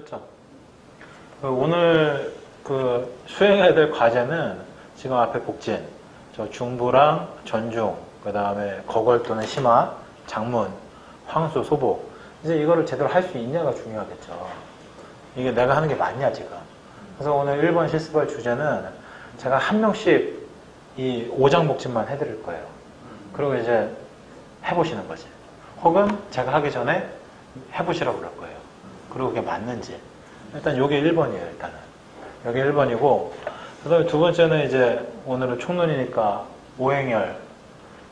하셨죠? 오늘 수행해야 될 과제는 지금 앞에 복진, 저 중부랑 전중, 그 다음에 거걸 또는 심화, 장문, 황수, 소복. 이제 이거를 제대로 할 수 있냐가 중요하겠죠. 이게 내가 하는 게 맞냐, 지금. 그래서 오늘 1번 실습할 주제는 제가 한 명씩 이 5장 복진만 해드릴 거예요. 그리고 이제 해보시는 거지. 혹은 제가 하기 전에 해보시라고 그럴 거예요. 그리고 그게 맞는지. 일단 요게 1번이에요, 일단은. 여기 1번이고, 그 다음에 두 번째는 이제 오늘은 총론이니까 오행열,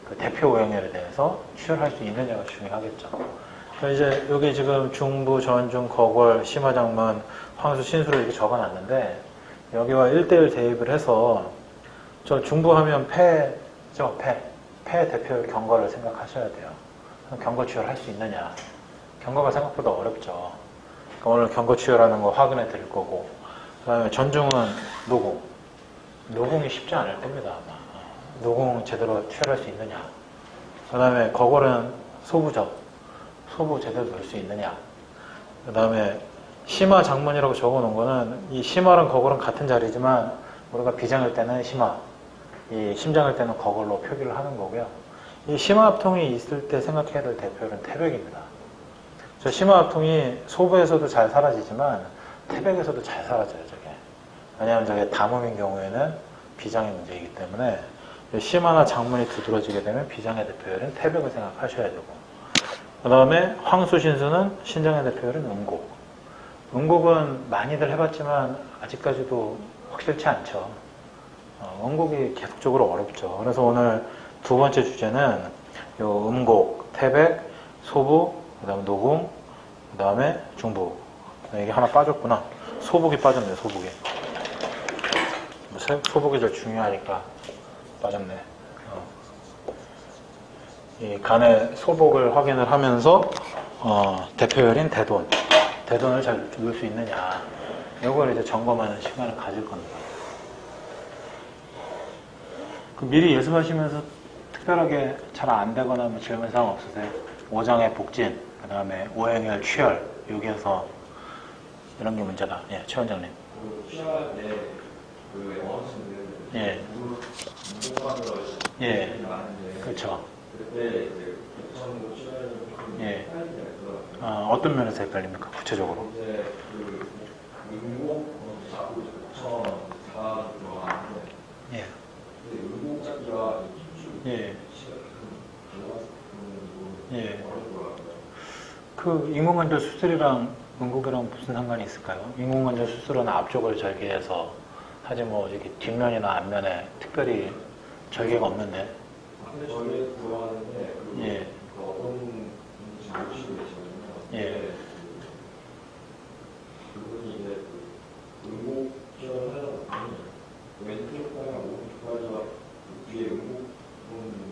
그 대표 오행열에 대해서 취혈할 수 있느냐가 중요하겠죠. 그러니까 이제 여기 지금 중부, 전중, 거걸, 심화장문, 황수, 신수를 이렇게 적어놨는데, 여기와 1대1 대입을 해서 저 중부하면 폐죠, 폐 대표 경거를 생각하셔야 돼요. 경거 취혈할 수 있느냐. 경거가 생각보다 어렵죠. 그러니까 오늘 경거 취혈하는 거 확인해 드릴 거고, 그 다음에 전중은 노공. 노공이 쉽지 않을 겁니다, 아마. 노공 제대로 취혈할 수 있느냐. 그 다음에 거걸은 소부죠. 소부 제대로 넣을 수 있느냐. 그 다음에 심화 장문이라고 적어 놓은 거는 이 심화랑 거걸은 같은 자리지만 우리가 비장일 때는 심화, 이 심장일 때는 거걸로 표기를 하는 거고요. 이 심화합통이 있을 때 생각해야 될 대표는 태백입니다. 저 심화합통이 소부에서도 잘 사라지지만 태백에서도 잘 사라져요, 저게. 왜냐하면 저게 담음인 경우에는 비장의 문제이기 때문에 심화나 장문이 두드러지게 되면 비장의 대표열은 태백을 생각하셔야 되고, 그 다음에 황수신수는 신장의 대표열은 음곡. 음곡은 많이들 해봤지만 아직까지도 확실치 않죠. 음곡이 계속적으로 어렵죠. 그래서 오늘 두 번째 주제는 요 음곡, 태백, 소부, 그 다음에 노궁, 그 다음에 중부. 이게 하나 빠졌구나. 소복이 빠졌네, 소복이. 소복이 제일 중요하니까 빠졌네. 이 간의 소복을 확인을 하면서 대표열인 대돈, 대돈을 잘 넣을 수 있느냐. 이걸 이제 점검하는 시간을 가질 겁니다. 미리 예습하시면서 특별하게 잘 안 되거나 뭐 질문사항 없으세요? 5장의 복진, 그 다음에 오행열, 취혈, 여기에서 이런 게 문제다. 예, 최 원장님. 취혈할 때 원하시는 예. 운동관으로 예. 많은데 그렇죠. 그때 이제 부천고 취혈을 좀 예. 헷갈리더라고요. 어떤 면에서 헷갈립니까? 구체적으로. 이제 의목 자꾸 부천 다 들어가는데 예. 근데 의목 자기가 예. 예. 어렵더라고요. 그 인공관절 수술이랑 음곡이랑 무슨 상관이 있을까요? 인공관절 수술은 앞쪽을 절개해서 하지 뭐 이렇게 뒷면이나 앞면에 특별히 절개가 없는데. 근데 저희 들어가는데 예. 그 어떤 분인지 모르시고 계시거든요. 예. 그분이 이제 의목 취혈을 하려고 왼쪽 발이랑 오른쪽 발이가 뒤에 의목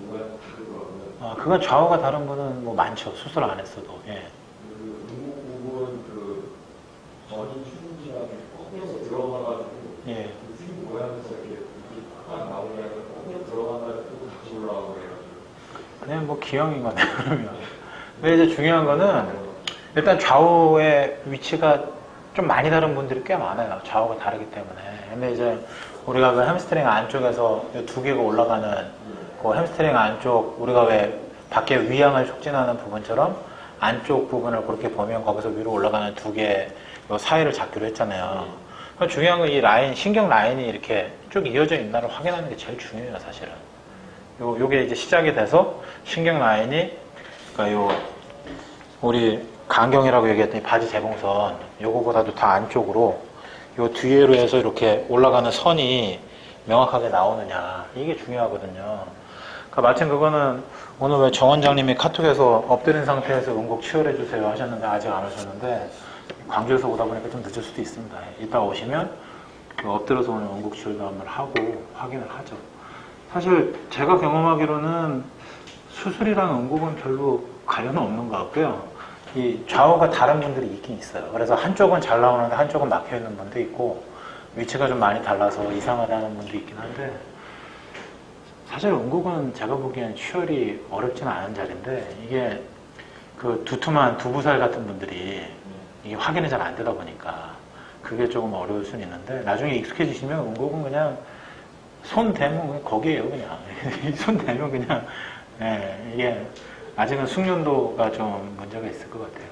누가 다르더라고요. 그건 좌우가 다른 분은 뭐 많죠. 수술 안 했어도. 예. 그 의목 부분 그 전이 추진지가 꺾여서 들어가가지고 예. 그 생 모양에서 이렇게 팍 나오면 꺾여 들어간다 또 다시 올라가고 그래가지고 그냥 뭐 기형인 거네, 그러면. 근데 이제 중요한 거는 일단 좌우의 위치가 좀 많이 다른 분들이 꽤 많아요. 좌우가 다르기 때문에. 근데 이제 우리가 그 햄스트링 안쪽에서 이 두 개가 올라가는 그 햄스트링 안쪽, 우리가 왜 밖에 위양을 촉진하는 부분처럼 안쪽 부분을 그렇게 보면 거기서 위로 올라가는 두 개 요 사이를 잡기로 했잖아요. 중요한 건 이 라인, 신경 라인이 이렇게 쭉 이어져 있나를 확인하는 게 제일 중요해요, 사실은. 요게 이제 시작이 돼서 신경 라인이, 그러니까 우리 간경이라고 얘기했더니 바지 재봉선, 요거보다도 더 안쪽으로, 요 뒤에로 해서 이렇게 올라가는 선이 명확하게 나오느냐. 이게 중요하거든요. 그러니까 마침 그거는 오늘 왜 정 원장님이 카톡에서 엎드린 상태에서 음곡 치열해주세요 하셨는데 아직 안 오셨는데, 광주에서 오다 보니까 좀 늦을 수도 있습니다. 이따 오시면 엎드려서 오늘 음곡 치열도 한번 하고 확인을 하죠. 사실 제가 경험하기로는 수술이랑 음곡은 별로 관련은 없는 것 같고요. 이 좌우가 다른 분들이 있긴 있어요. 그래서 한쪽은 잘 나오는데 한쪽은 막혀 있는 분도 있고 위치가 좀 많이 달라서 이상하다는 분도 있긴 한데, 사실 음곡은 제가 보기엔 취혈이 어렵지는 않은 자리인데, 이게 그 두툼한 두부살 같은 분들이 이게 확인이 잘 안 되다 보니까 그게 조금 어려울 수는 있는데 나중에 익숙해지시면 운곡은 그냥 손 대면 그냥 거기에요 그냥 손 대면 그냥 예, 이게 아직은 숙련도가 좀 문제가 있을 것 같아요.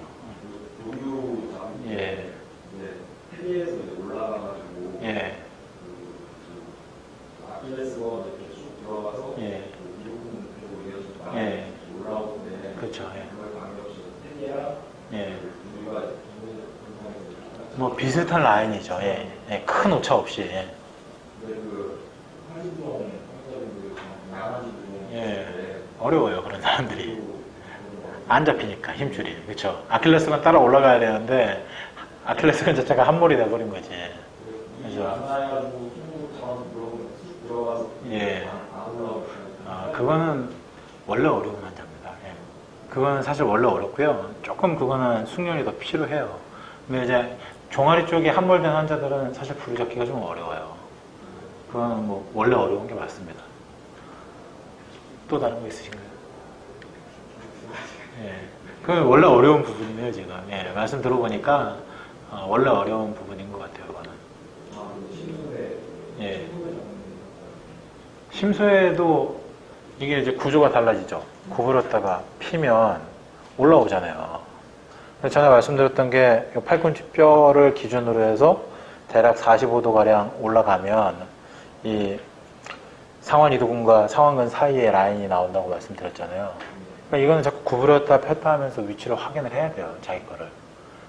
요요가 예, 테니에서 올라가가지고 예, 아킬레스건 이렇게 쭉 들어가서 예, 이륙 쪽으로 이어서 예, 올라올 때 그렇죠. 예, 그걸 관계없이 테니랑 예. 우리가 뭐 비슷한 라인이죠. 예, 예, 큰 오차 없이. 예. 근데 그 한신동 한자분들 양아지분 예, 어려워요 그런 사람들이 안 잡히니까 힘줄이 그렇죠. 아킬레스건 따라 올라가야 되는데 아킬레스건 자체가 함몰이 돼버린 거지. 그죠. 안나가지고 중국 자원 들어가서 예. 안 올라오고 그거는 원래 어려운 환자입니다. 예. 그거는 사실 원래 어렵고요. 조금 그거는 숙련이 더 필요해요. 근데 이제 종아리 쪽에 함몰된 환자들은 사실 부르잡기가 좀 어려워요. 그거는 뭐 원래 어려운 게 맞습니다. 또 다른 거 있으신가요? 예. 그건 원래 어려운 부분이네요, 지금. 예. 말씀 들어보니까 원래 어려운 부분인 것 같아요, 그거는. 심수에 예. 심수에도 이게 이제 구조가 달라지죠. 구부렸다가 피면 올라오잖아요. 그래서 전에 말씀드렸던 게 팔꿈치 뼈를 기준으로 해서 대략 45도가량 올라가면 이 상완 이두근과 상완근 사이에 라인이 나온다고 말씀드렸잖아요. 그러니까 이거는 자꾸 구부렸다 폈다 하면서 위치를 확인을 해야 돼요, 자기 거를.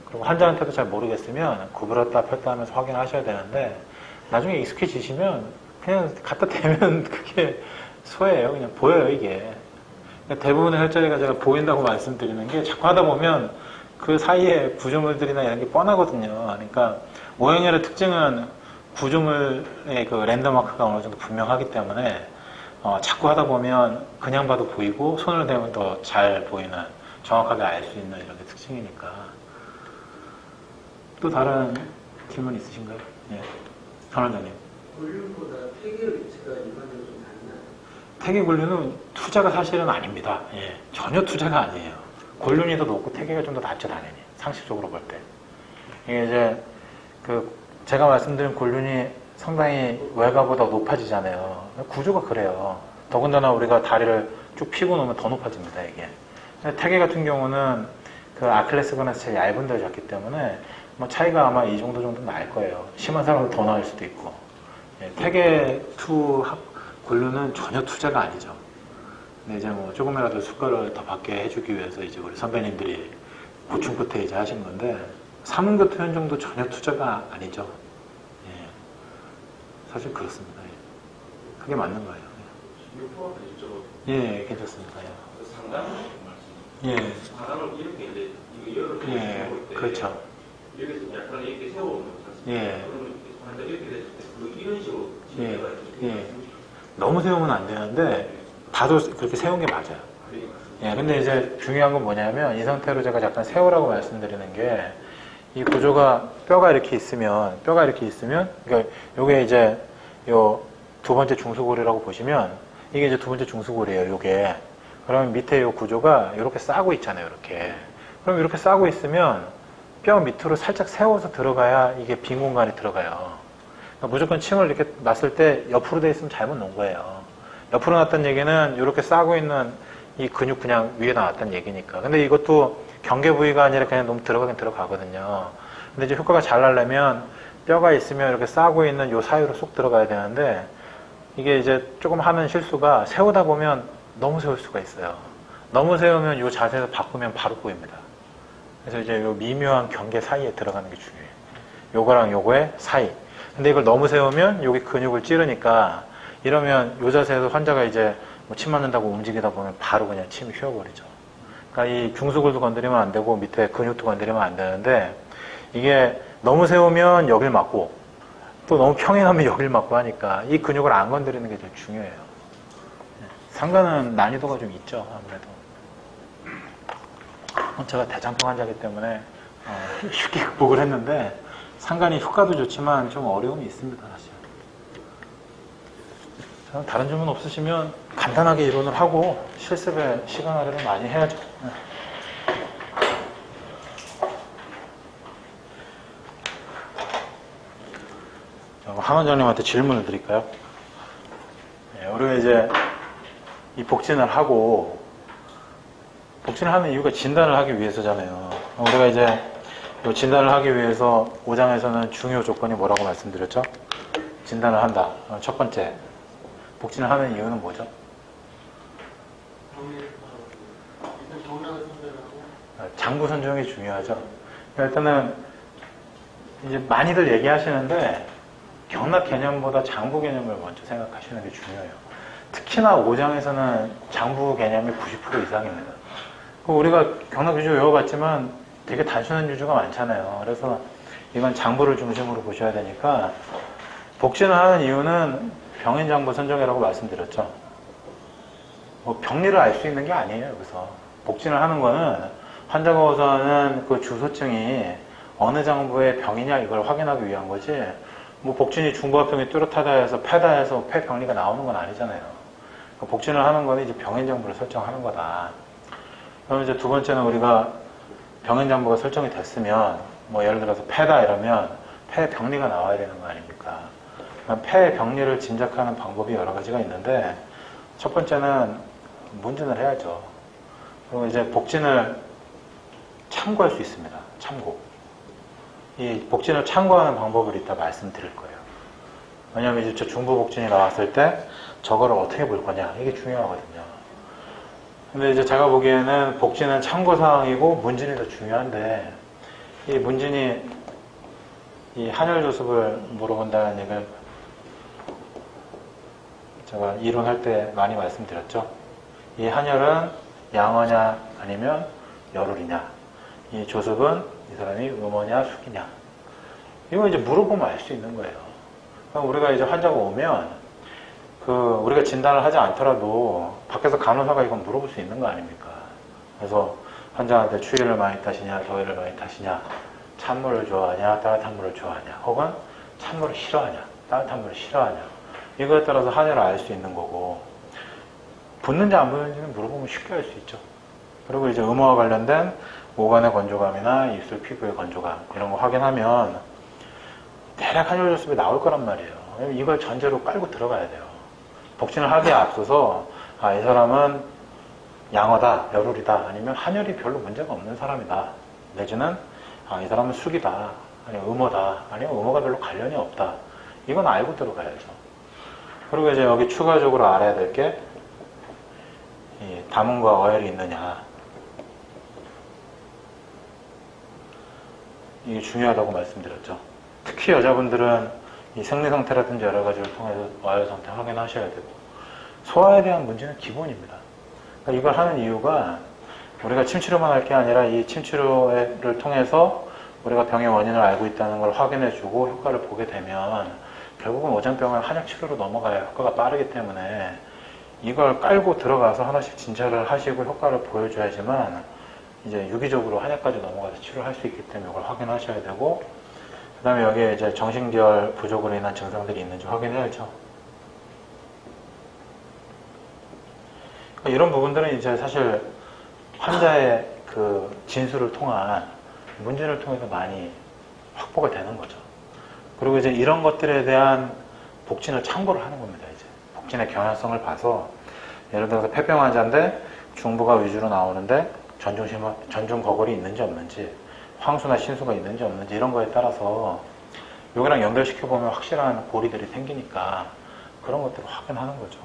그리고 환자한테도 잘 모르겠으면 구부렸다 폈다 하면서 확인하셔야 되는데 나중에 익숙해지시면 그냥 갖다 대면 그게 소예요. 그냥 보여요, 이게. 그러니까 대부분의 혈자리가 제가 보인다고 말씀드리는 게 자꾸 하다 보면 그 사이에 구조물들이나 이런 게 뻔하거든요. 그러니까 오행혈의 특징은 구조물의 그 랜덤마크가 어느 정도 분명하기 때문에 자꾸 하다 보면 그냥 봐도 보이고 손을 대면 더 잘 보이는 정확하게 알 수 있는 이런 게 특징이니까. 또 다른 질문 있으신가요? 예. 전원장님. 볼륨보다 폐기의 위치가 일반적으로 좀 다르나요? 태계 곤륜은 투자가 사실은 아닙니다. 예. 전혀 투자가 아니에요. 곤륜이 더 높고 태계가 좀 더 낮죠, 당연히. 상식적으로 볼 때. 이게 이제 제가 말씀드린 곤륜이 상당히 외가보다 높아지잖아요. 구조가 그래요. 더군다나 우리가 다리를 쭉 펴고 놓으면 더 높아집니다, 이게. 태계 같은 경우는 그 아킬레스건에서 제일 얇은 데를 잡기 때문에 뭐 차이가 아마 이 정도 날 거예요. 심한 사람은 더 나을 수도 있고. 예, 태계 곤륜은 전혀 투자가 아니죠. 근데 이제 뭐 조금이라도 수가를 더 받게 해주기 위해서 이제 우리 선배님들이 고충 끝에 이제 하신 건데, 삼음교토 현정도 전혀 투자가 아니죠. 예. 사실 그렇습니다. 예. 그게 맞는 거예요. 유포가 되죠. 예, 괜찮습니다. 상담 예. 말씀. 상담을 이렇게 이제 이거 열을 예, 세울 때 그렇죠. 이렇게 좀 약간 이렇게 세워오는 거 예. 그러면 환자 이렇게 됐을 때 이런 식으로 예, 진행가 예. 너무 세우면 안 되는데, 봐도 그렇게 세운 게 맞아요. 예, 근데 이제 중요한 건 뭐냐면, 이 상태로 제가 잠깐 세우라고 말씀드리는 게, 이 구조가 뼈가 이렇게 있으면, 그러니까 요게 이제 요 두 번째 중수골이라고 보시면, 이게 이제 두 번째 중수골이에요, 요게. 그러면 밑에 요 구조가 이렇게 싸고 있잖아요, 이렇게. 그럼 이렇게 싸고 있으면, 뼈 밑으로 살짝 세워서 들어가야 이게 빈 공간이 들어가요. 그러니까 무조건 침을 이렇게 놨을 때 옆으로 돼 있으면 잘못 놓은 거예요. 옆으로 놨다는 얘기는 이렇게 싸고 있는 이 근육 그냥 위에 놨다는 얘기니까. 근데 이것도 경계 부위가 아니라 그냥 너무 들어가긴 들어가거든요. 근데 이제 효과가 잘 나려면 뼈가 있으면 이렇게 싸고 있는 요 사이로 쏙 들어가야 되는데, 이게 이제 조금 하는 실수가 세우다 보면 너무 세울 수가 있어요. 너무 세우면 요 자세에서 바꾸면 바로 꼬입니다. 그래서 이제 요 미묘한 경계 사이에 들어가는 게 중요해요. 요거랑 요거의 사이. 근데 이걸 너무 세우면 여기 근육을 찌르니까, 이러면 요 자세에서 환자가 이제 뭐 침 맞는다고 움직이다 보면 바로 그냥 침이 휘어버리죠. 그러니까 이 중수골도 건드리면 안 되고 밑에 근육도 건드리면 안 되는데, 이게 너무 세우면 여길 맞고 또 너무 평행하면 여길 맞고 하니까 이 근육을 안 건드리는 게 제일 중요해요. 상관은 난이도가 좀 있죠, 아무래도. 제가 대장통 환자이기 때문에 쉽게 극복을 했는데, 상관이 효과도 좋지만 좀 어려움이 있습니다, 사실. 다른 질문 없으시면 간단하게 이론을 하고 실습에 시간 할애를 많이 해야죠. 강 원장님한테 질문을 드릴까요? 예, 우리가 이제 이 복진을 하고, 복진을 하는 이유가 진단을 하기 위해서잖아요. 우리가 이제 이 진단을 하기 위해서 5장에서는 중요 조건이 뭐라고 말씀드렸죠? 진단을 한다. 첫 번째, 복진을 하는 이유는 뭐죠? 장부 선정이 중요하죠. 일단은 이제 많이들 얘기하시는데 경락 개념보다 장부 개념을 먼저 생각하시는 게 중요해요. 특히나 5장에서는 장부 개념이 90% 이상입니다. 우리가 경락 유주 외워봤지만 되게 단순한 유주가 많잖아요. 그래서 이건 장부를 중심으로 보셔야 되니까 복진을 하는 이유는 병인장부 선정이라고 말씀드렸죠. 뭐 병리를 알 수 있는 게 아니에요. 여기서 복진을 하는 거는 환자가 우선은 그 주소증이 어느 장부의 병이냐 이걸 확인하기 위한 거지, 뭐 복진이 중부합병이 뚜렷하다 해서 패다 해서 폐병리가 나오는 건 아니잖아요. 복진을 하는 거는 이제 병인장부를 설정하는 거다. 그럼 이제 두 번째는 우리가 병인장부가 설정이 됐으면, 뭐 예를 들어서 패다 이러면 폐병리가 나와야 되는 거 아닙니까? 폐병리를 짐작하는 방법이 여러 가지가 있는데, 첫 번째는 문진을 해야죠. 그리고 이제 복진을 참고할 수 있습니다. 참고. 이 복진을 참고하는 방법을 이따 말씀드릴 거예요. 왜냐하면 이제 저 중부복진이 나왔을 때 저거를 어떻게 볼 거냐, 이게 중요하거든요. 근데 이제 제가 보기에는 복진은 참고사항이고 문진이 더 중요한데, 이 문진이 이 한혈조습을 물어본다는 얘기를 제가 이론할 때 많이 말씀드렸죠. 이 한혈은 양어냐 아니면 열울이냐, 이 조습은 이 사람이 음어냐 숙이냐, 이거 이제 물어보면 알 수 있는 거예요. 그럼 우리가 이제 환자가 오면 우리가 진단을 하지 않더라도 밖에서 간호사가 이건 물어볼 수 있는 거 아닙니까? 그래서 환자한테 추위를 많이 타시냐 더위를 많이 타시냐, 찬물을 좋아하냐 따뜻한 물을 좋아하냐, 혹은 찬물을 싫어하냐 따뜻한 물을 싫어하냐, 이거에 따라서 한혈을 알 수 있는 거고, 붓는지 안 붓는지는 물어보면 쉽게 알 수 있죠. 그리고 이제 음어와 관련된 오간의 건조감이나 입술 피부의 건조감 이런 거 확인하면 대략 한혈조습이 나올 거란 말이에요. 이걸 전제로 깔고 들어가야 돼요. 복진을 하기에 앞서서 이 사람은 양어다, 열울이다, 아니면 한혈이 별로 문제가 없는 사람이다, 내지는 이 사람은 숙이다, 아니면 음어다, 아니면 음어가 별로 관련이 없다, 이건 알고 들어가야죠. 그리고 이제 여기 추가적으로 알아야 될 게 담음과 어혈이 있느냐, 이게 중요하다고 말씀드렸죠. 특히 여자분들은 이 생리 상태라든지 여러 가지를 통해서 어혈 상태 확인하셔야 되고, 소화에 대한 문제는 기본입니다. 그러니까 이걸 하는 이유가 우리가 침치료만 할 게 아니라 이 침치료를 통해서 우리가 병의 원인을 알고 있다는 걸 확인해주고 효과를 보게 되면 결국은 오장병은 한약치료로 넘어가야 효과가 빠르기 때문에 이걸 깔고 들어가서 하나씩 진찰을 하시고 효과를 보여줘야지만 이제 유기적으로 한약까지 넘어가서 치료를 할 수 있기 때문에 이걸 확인하셔야 되고, 그 다음에 여기에 이제 정신계열 부족으로 인한 증상들이 있는지 확인해야죠. 그러니까 이런 부분들은 이제 사실 환자의 그 진술을 통한 문진을 통해서 많이 확보가 되는 거죠. 그리고 이제 이런 것들에 대한 복진을 참고를 하는 겁니다. 이제 복진의 경향성을 봐서, 예를 들어서 폐병 환자인데 중부가 위주로 나오는데 전중 거골이 있는지 없는지, 황수나 신수가 있는지 없는지, 이런 거에 따라서 여기랑 연결시켜보면 확실한 고리들이 생기니까 그런 것들을 확인하는 거죠.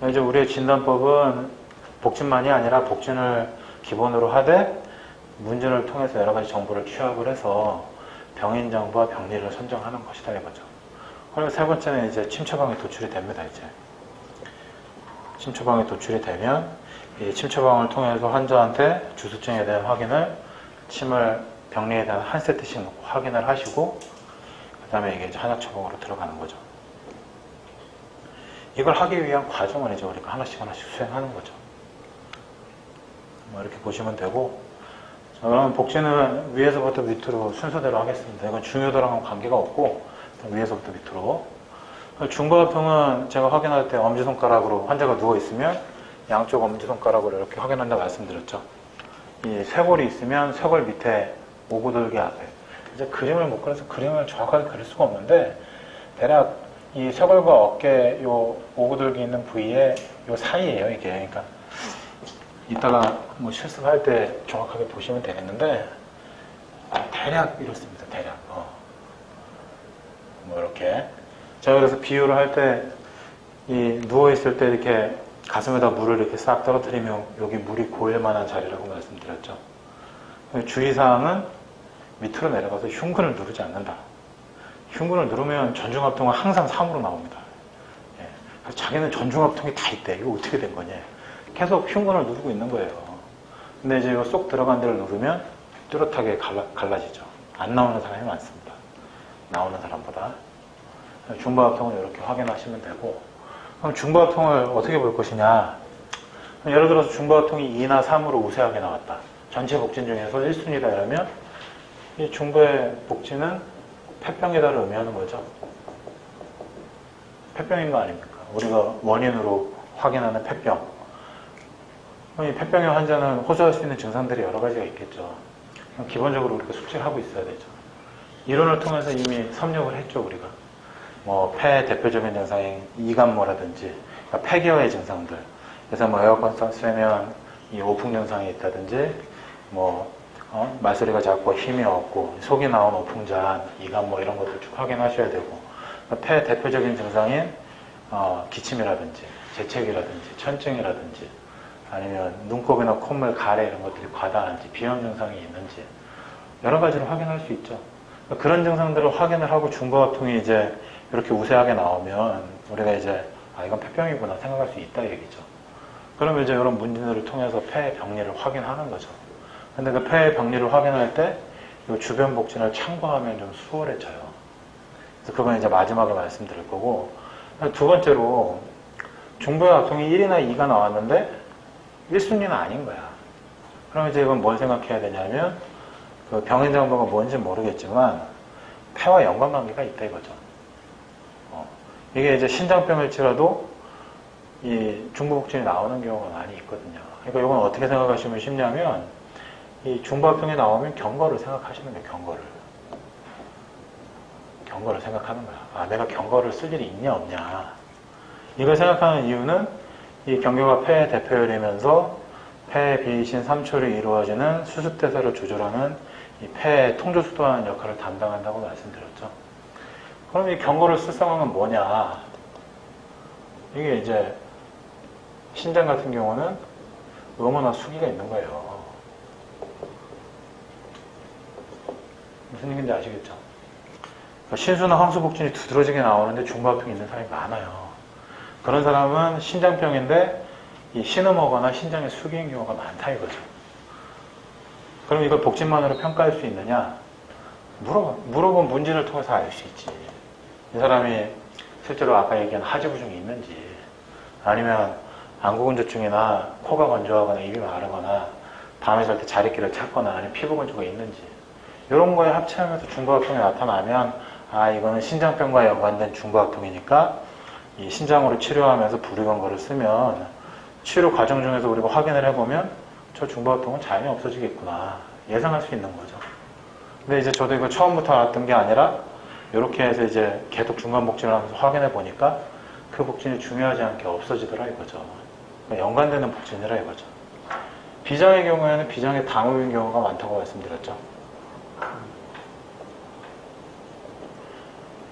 이제 우리의 진단법은 복진만이 아니라 복진을 기본으로 하되 문진을 통해서 여러 가지 정보를 취합을 해서 병인장부와 병리를 선정하는 것이다 이거죠. 그리고 세 번째는 이제 침처방이 도출이 됩니다. 이제 침처방이 도출이 되면 이 침처방을 통해서 환자한테 주수증에 대한 확인을, 침을 병리에 대한 한 세트씩 놓고 확인을 하시고, 그 다음에 이게 이제 한약 처방으로 들어가는 거죠. 이걸 하기 위한 과정을 이제 우리가 하나씩 수행하는 거죠. 뭐 이렇게 보시면 되고, 자, 그러면 복진은 위에서부터 밑으로 순서대로 하겠습니다. 이건 중요도랑은 관계가 없고 위에서부터 밑으로. 중부합병은 제가 확인할 때 엄지손가락으로, 환자가 누워있으면 양쪽 엄지손가락으로 이렇게 확인한다 말씀드렸죠. 이 쇄골이 있으면 쇄골 밑에 오구돌기 앞에, 이제 그림을 못 그려서 그림을 정확하게 그릴 수가 없는데 대략 이 쇄골과 어깨 요 오구들기 있는 부위에 요 사이에요 이게. 그러니까 이따가 뭐 실습할 때 정확하게 보시면 되겠는데 대략 이렇습니다. 대략 뭐 이렇게. 제가 그래서 비유를 할 때 이 누워 있을 때 이렇게 가슴에다 물을 이렇게 싹 떨어뜨리면 여기 물이 고일 만한 자리라고 말씀드렸죠. 주의사항은 밑으로 내려가서 흉근을 누르지 않는다. 흉근을 누르면 전중합통은 항상 3으로 나옵니다. 예. 그래서 자기는 전중합통이 다 있대. 이거 어떻게 된 거냐. 계속 흉근을 누르고 있는 거예요. 근데 이제 이거 쏙 들어간 데를 누르면 뚜렷하게 갈라지죠. 안 나오는 사람이 많습니다. 나오는 사람보다. 중부합통을 이렇게 확인하시면 되고, 그럼 중부합통을 어떻게 볼 것이냐. 예를 들어서 중부합통이 2나 3으로 우세하게 나왔다. 전체 복진 중에서 1순위다 이러면 이 중부의 복진은 폐병이다를 의미하는 거죠. 폐병인 거 아닙니까? 우리가 원인으로 확인하는 폐병. 이 폐병의 환자는 호소할 수 있는 증상들이 여러 가지가 있겠죠. 기본적으로 우리가 숙지를 하고 있어야 되죠. 이론을 통해서 이미 섭렵을 했죠, 우리가. 뭐, 폐의 대표적인 증상인 이간모라든지, 그러니까 폐기어의 증상들. 그래서 뭐, 에어컨 쐬면 이 오풍 증상이 있다든지, 뭐, 말소리가 작고 힘이 없고, 속이 나온 오풍잔, 이간모 이런 것들 쭉 확인하셔야 되고, 그러니까 폐의 대표적인 증상인, 기침이라든지, 재채기라든지, 천증이라든지, 아니면 눈곱이나 콧물, 가래 이런 것들이 과다한지, 비염 증상이 있는지, 여러 가지를 확인할 수 있죠. 그러니까 그런 증상들을 확인을 하고 중부합통이 이제 이렇게 우세하게 나오면 우리가 이제 이건 폐병이구나 생각할 수 있다 얘기죠. 그러면 이제 이런 문진들을 통해서 폐의 병리를 확인하는 거죠. 근데 그 폐의 병리를 확인할 때 이 주변 복진을 참고하면 좀 수월해져요. 그래서 그건 이제 마지막에 말씀드릴 거고, 두 번째로 중부의 합통이 1이나 2가 나왔는데 1순위는 아닌 거야. 그럼 이제 이건 뭘 생각해야 되냐면 그 병인 정보가 뭔지 모르겠지만 폐와 연관관계가 있다 이거죠. 이게 이제 신장병일지라도 이 중부복진이 나오는 경우가 많이 있거든요. 그러니까 이건 어떻게 생각하시면 쉽냐면 이 중부합통이 나오면 경거를 생각하시는 거예요. 경거를 생각하는 거야. 내가 경거를 쓸 일이 있냐 없냐. 이걸 생각하는 이유는 이 경교가 폐의 대표열이면서 폐의 비이신 3초를 이루어지는 수습대사를 조절하는 이 폐의 통조수도하는 역할을 담당한다고 말씀드렸죠. 그럼 이 경거를 쓸 상황은 뭐냐? 이게 이제 신장 같은 경우는 음호나 수기가 있는 거예요. 무슨 얘기인지 아시겠죠? 그러니까 신수나 황수복진이 두드러지게 나오는데 중부합통이 있는 사람이 많아요. 그런 사람은 신장병인데 이 신음하거나 신장의 수기인 경우가 많다 이거죠. 그럼 이걸 복진만으로 평가할 수 있느냐? 물어본 문진을 통해서 알 수 있지. 이 사람이 실제로 아까 얘기한 하지부종이 있는지, 아니면 안구건조증이나 코가 건조하거나 입이 마르거나 밤에 잘 때 자리끼를 찾거나 아니면 피부 건조가 있는지, 이런 거에 합체하면서 중부합통이 나타나면 이거는 신장병과 연관된 중부합통이니까 이 신장으로 치료하면서 부리건거를 쓰면 치료 과정 중에서 우리가 확인을 해보면 저 중부합통은 자연히 없어지겠구나 예상할 수 있는 거죠. 근데 이제 저도 이거 처음부터 알았던 게 아니라 이렇게 해서 이제 계속 중간복진을 하면서 확인해 보니까 그 복진이 중요하지 않게 없어지더라 이거죠. 그러니까 연관되는 복진이라 이거죠. 비장의 경우에는 비장의 당후인 경우가 많다고 말씀드렸죠.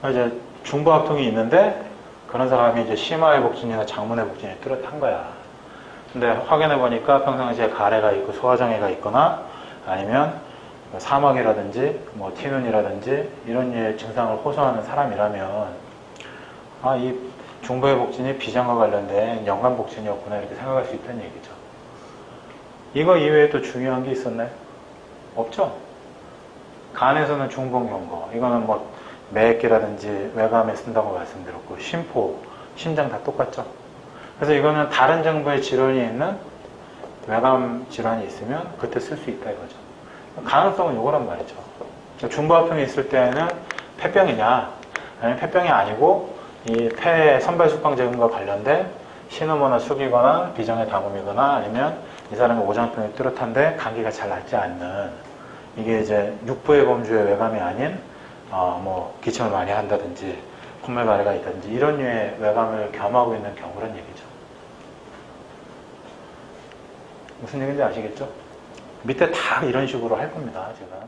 이제 중부합통이 있는데 그런 사람이 이제 심화의 복진이나 장문의 복진이 뚜렷한 거야. 근데 확인해 보니까 평상시에 가래가 있고 소화장애가 있거나 아니면 사막이라든지 뭐 티눈이라든지 이런 류의 증상을 호소하는 사람이라면 이 중부의 복진이 비장과 관련된 연관 복진이었구나 이렇게 생각할 수 있다는 얘기죠. 이거 이외에 또 중요한 게 있었나요? 없죠? 간에서는 중본 경거, 이거는 뭐 매액기라든지 외감에 쓴다고 말씀드렸고, 심포, 심장 다 똑같죠? 그래서 이거는 다른 정부의 질환이 있는 외감 질환이 있으면 그때 쓸 수 있다 이거죠. 가능성은 이거란 말이죠. 중부합통이 있을 때는 폐병이냐, 아니면 폐병이 아니고 이 폐의 선발숙광제금과 관련된 신음호나 숙이거나 비정의 담음이거나 아니면 이 사람의 오장병이 뚜렷한데 감기가 잘 낫지 않는 이게 이제 육부의 범주의 외감이 아닌 뭐 기침을 많이 한다든지 콧물 가래가 있다든지 이런 류의 외감을 겸하고 있는 경우란 얘기죠. 무슨 얘기인지 아시겠죠? 밑에 다 이런 식으로 할 겁니다, 제가.